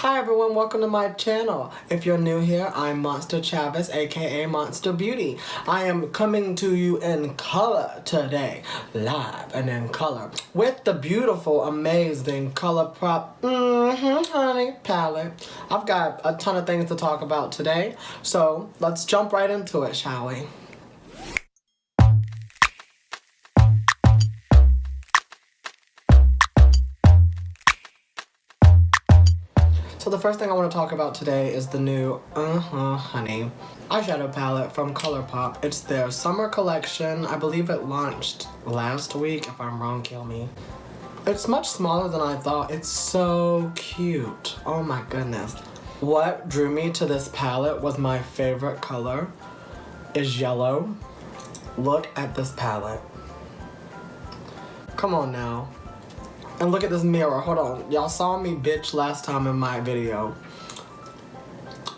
Hi everyone, welcome to my channel. If you're new here, I'm Monster Chavez, aka Monster Beauty. I am coming to you in color today, live and in color, with the beautiful, amazing Colourpop Honey palette. I've got a ton of things to talk about today, so let's jump right into it, shall we? So the first thing I want to talk about today is the new Honey eyeshadow palette from Colourpop. It's their summer collection. I believe it launched last week. If I'm wrong, kill me. It's much smaller than I thought. It's so cute. Oh my goodness. What drew me to this palette was my favorite color is yellow. Look at this palette. Come on now. And look at this mirror. Hold on. Y'all saw me bitch last time in my video.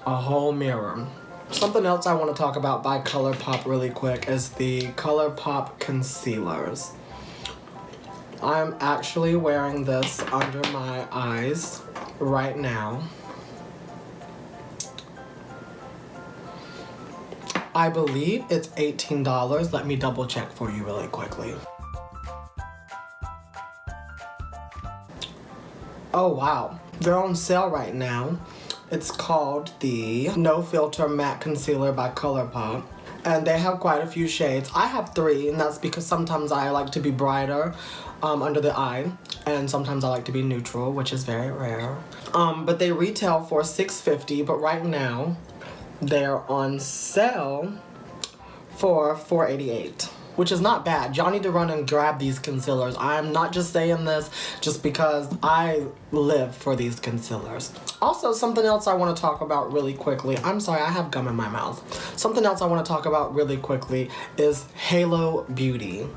A whole mirror. Something else I want to talk about by Colourpop really quick is the Colourpop concealers. I'm actually wearing this under my eyes right now. I believe it's $18. Let me double check for you really quickly. Oh wow, they're on sale right now. It's called the No Filter Matte Concealer by Colourpop. And they have quite a few shades. I have 3, and that's because sometimes I like to be brighter under the eye. And sometimes I like to be neutral, which is very rare. But they retail for $6.50, but right now they're on sale for $4.88. Which is not bad. Y'all need to run and grab these concealers. I'm not just saying this just because I live for these concealers. Also, something else I want to talk about really quickly. I'm sorry, I have gum in my mouth. Something else I want to talk about really quickly is Halo Beauty.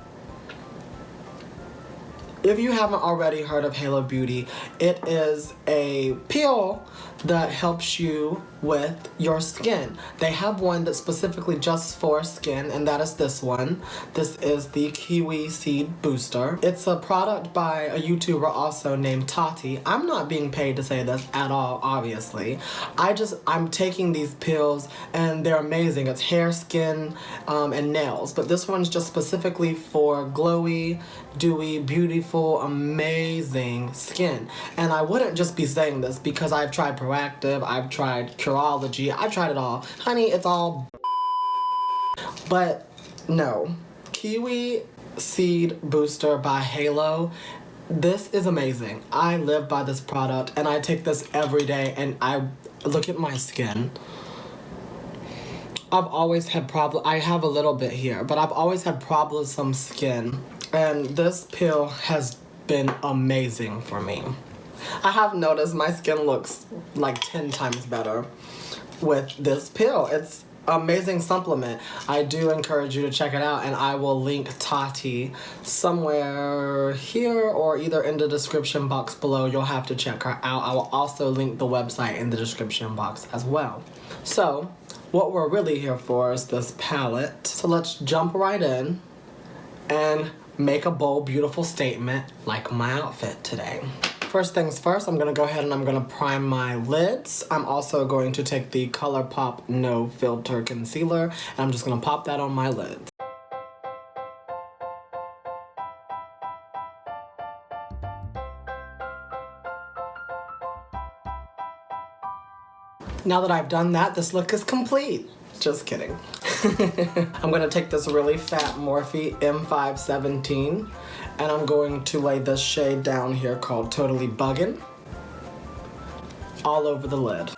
If you haven't already heard of Halo Beauty, it is a peel that helps you with your skin. They have one that's specifically just for skin, and that is this one. This is the Kiwi Seed Booster. It's a product by a YouTuber also named Tati. I'm not being paid to say this at all, obviously. I'm taking these pills and they're amazing. It's hair, skin, and nails. But this one's just specifically for glowy, dewy, beautiful, amazing skin. And I wouldn't just be saying this because I've tried Proactive, I've tried Curology, I've tried it all. Honey, it's all but no. Kiwi Seed Booster by Halo. This is amazing. I live by this product and I take this every day and I look at my skin. I've always had problems. I have a little bit here, but I've always had problems with some skin. And this pill has been amazing for me. I have noticed my skin looks like 10 times better with this pill. It's an amazing supplement. I do encourage you to check it out, and I will link Tati somewhere here or either in the description box below. You'll have to check her out. I will also link the website in the description box as well. So, what we're really here for is this palette. So let's jump right in and make a bold, beautiful statement like my outfit today. First things first, I'm gonna go ahead and I'm gonna prime my lids. I'm also going to take the Colourpop No Filter Concealer and I'm just gonna pop that on my lids. Now that I've done that, this look is complete. Just kidding. I'm gonna take this really fat Morphe M517 and I'm going to lay this shade down here called Totally Buggin' all over the lid.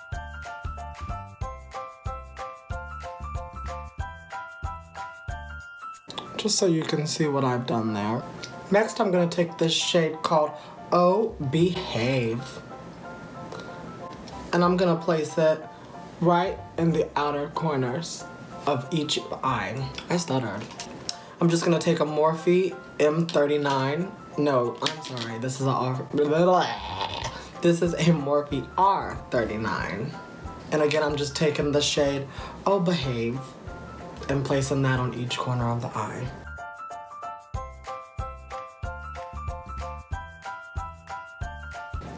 Just so you can see what I've done there. Next, I'm gonna take this shade called Oh Behave. And I'm gonna place it right in the outer corners of each eye. I stuttered. I'm just gonna take a Morphe M39. No, I'm sorry. This is a Morphe R39. And again, I'm just taking the shade Oh Behave and placing that on each corner of the eye.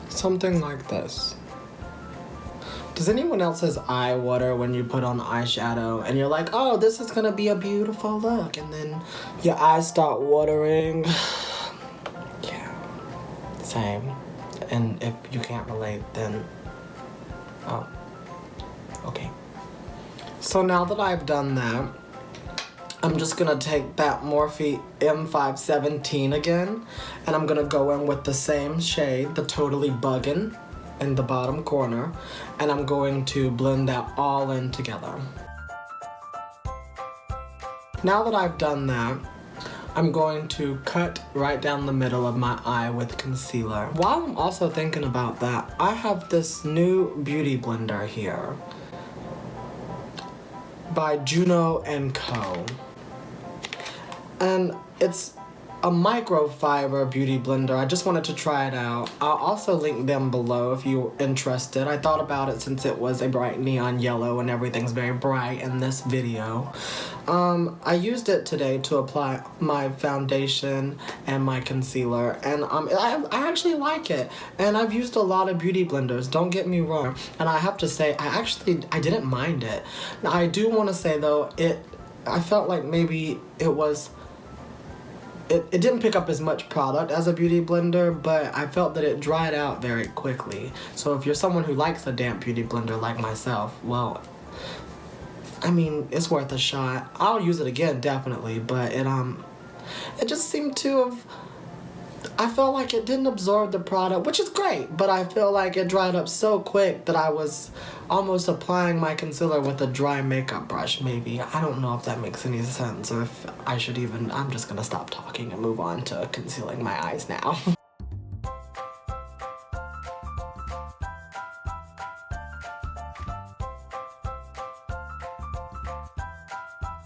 Something like this. Does anyone else's eye water when you put on eyeshadow and you're like, oh, this is gonna be a beautiful look, and then your eyes start watering? Yeah, same. And if you can't relate, then, oh, okay. So now that I've done that, I'm just gonna take that Morphe M517 again, and I'm gonna go in with the same shade, the Totally Buggin', in the bottom corner, and I'm going to blend that all in together. Now that I've done that, I'm going to cut right down the middle of my eye with concealer. While I'm also thinking about that, I have this new beauty blender here by Juno & Co. And it's a microfiber beauty blender. I just wanted to try it out. I'll also link them below if you're interested. I thought about it since it was a bright neon yellow and everything's very bright in this video. I used it today to apply my foundation and my concealer, and I actually like it. And I've used a lot of beauty blenders, don't get me wrong. And I have to say, I didn't mind it. Now, I do want to say though, I felt like maybe it didn't pick up as much product as a beauty blender, but I felt that it dried out very quickly. So if you're someone who likes a damp beauty blender like myself, well, I mean, it's worth a shot. I'll use it again, definitely, but it just seemed to have, I felt like it didn't absorb the product, which is great, but I feel like it dried up so quick that I was almost applying my concealer with a dry makeup brush, maybe. I don't know if that makes any sense, or if I should even, I'm just gonna stop talking and move on to concealing my eyes now.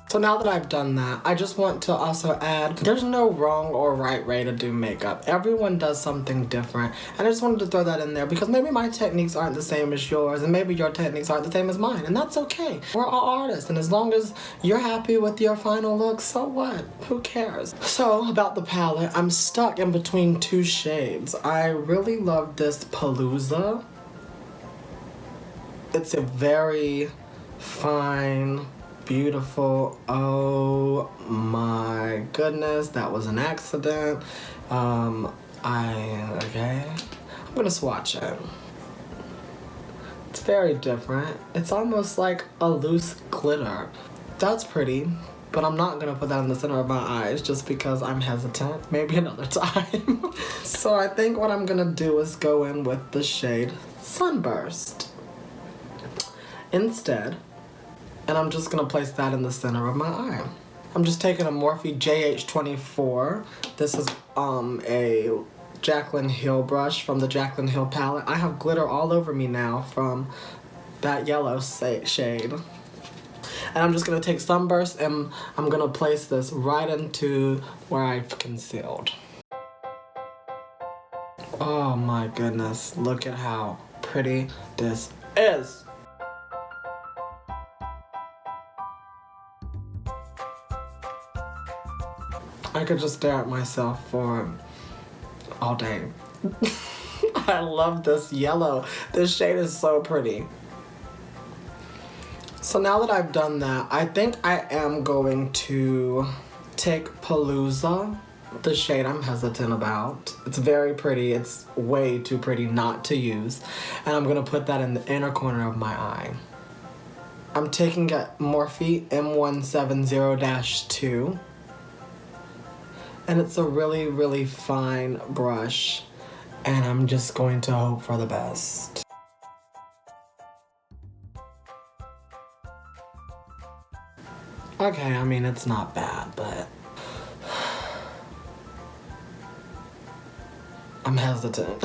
So now that I've done that, I just want to also add, there's no wrong or right way to do makeup. Everyone does something different. And I just wanted to throw that in there because maybe my techniques aren't the same as yours, and maybe your techniques aren't the same as mine, and that's okay. We're all artists, and as long as you're happy with your final look, so what? Who cares? So about the palette, I'm stuck in between two shades. I really love this Palooza. It's a very fine, beautiful, oh my goodness, that was an accident. Okay, I'm gonna swatch it. It's very different. It's almost like a loose glitter. That's pretty, but I'm not gonna put that in the center of my eyes just because I'm hesitant. Maybe another time. So I think what I'm gonna do is go in with the shade Sunburst instead. And I'm just gonna place that in the center of my eye. I'm just taking a Morphe JH24. This is a Jaclyn Hill brush from the Jaclyn Hill palette. I have glitter all over me now from that yellow shade. And I'm just gonna take Sunburst and I'm gonna place this right into where I've concealed. Oh my goodness, look at how pretty this is. I could just stare at myself for all day. I love this yellow. This shade is so pretty. So now that I've done that, I think I am going to take Palooza, the shade I'm hesitant about. It's very pretty. It's way too pretty not to use. And I'm gonna put that in the inner corner of my eye. I'm taking a Morphe M170-2. And it's a really, really fine brush. And I'm just going to hope for the best. Okay, I mean, it's not bad, but I'm hesitant.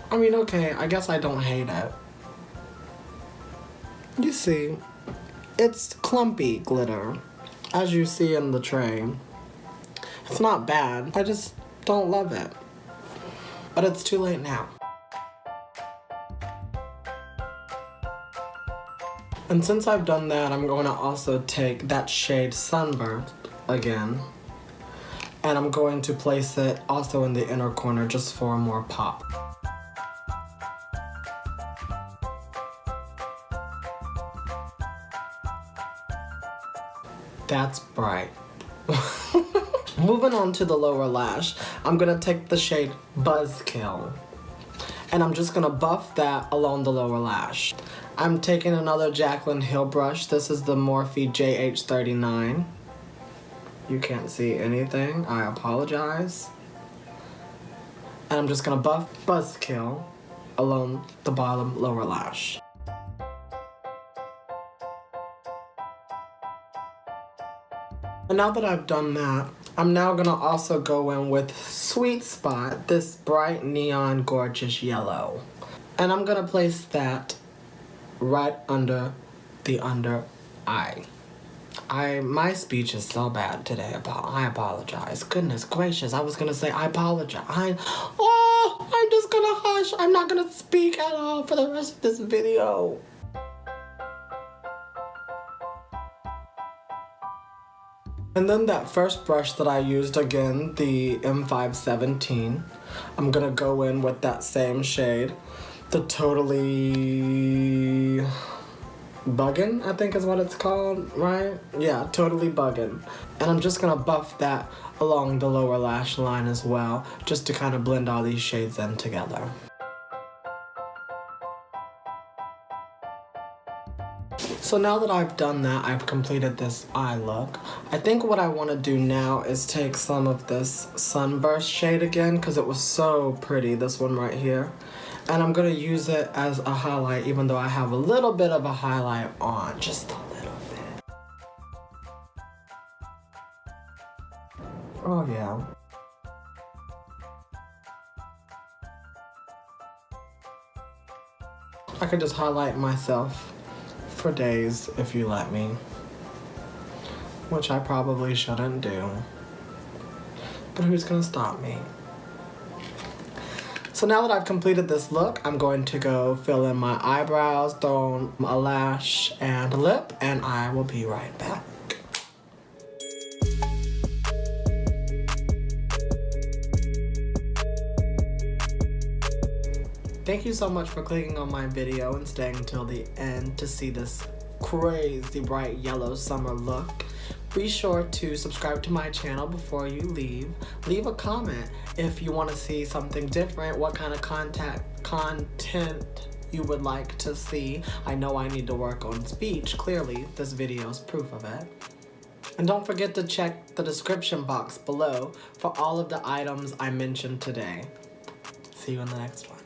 I mean, okay, I guess I don't hate it. You see, it's clumpy glitter. As you see in the tray, it's not bad. I just don't love it. But it's too late now. And since I've done that, I'm going to also take that shade Sunburst again. And I'm going to place it also in the inner corner just for more pop. That's bright. Moving on to the lower lash, I'm gonna take the shade Buzzkill. And I'm just gonna buff that along the lower lash. I'm taking another Jaclyn Hill brush. This is the Morphe JH39. You can't see anything, I apologize. And I'm just gonna buff Buzzkill along the bottom lower lash. And now that I've done that, I'm now gonna also go in with Sweet Spot, this bright neon gorgeous yellow. And I'm gonna place that right under the under eye. My speech is so bad today. I apologize. Goodness gracious, I was gonna say I apologize. I'm just gonna hush. I'm not gonna speak at all for the rest of this video. And then that first brush that I used, again, the M517, I'm gonna go in with that same shade, the Totally Buggin', I think is what it's called, right? Yeah, Totally Buggin'. And I'm just gonna buff that along the lower lash line as well, just to kind of blend all these shades in together. So now that I've done that, I've completed this eye look. I think what I want to do now is take some of this Sunburst shade again, because it was so pretty, this one right here. And I'm going to use it as a highlight, even though I have a little bit of a highlight on, just a little bit. Oh yeah. I could just highlight myself for days if you let me, which I probably shouldn't do, but who's gonna stop me? So now that I've completed this look, I'm going to go fill in my eyebrows, throw on a lash and a lip, and I will be right back. Thank you so much for clicking on my video and staying until the end to see this crazy bright yellow summer look. Be sure to subscribe to my channel before you leave. Leave a comment if you want to see something different, what kind of content you would like to see. I know I need to work on speech. Clearly, this video is proof of it. And don't forget to check the description box below for all of the items I mentioned today. See you in the next one.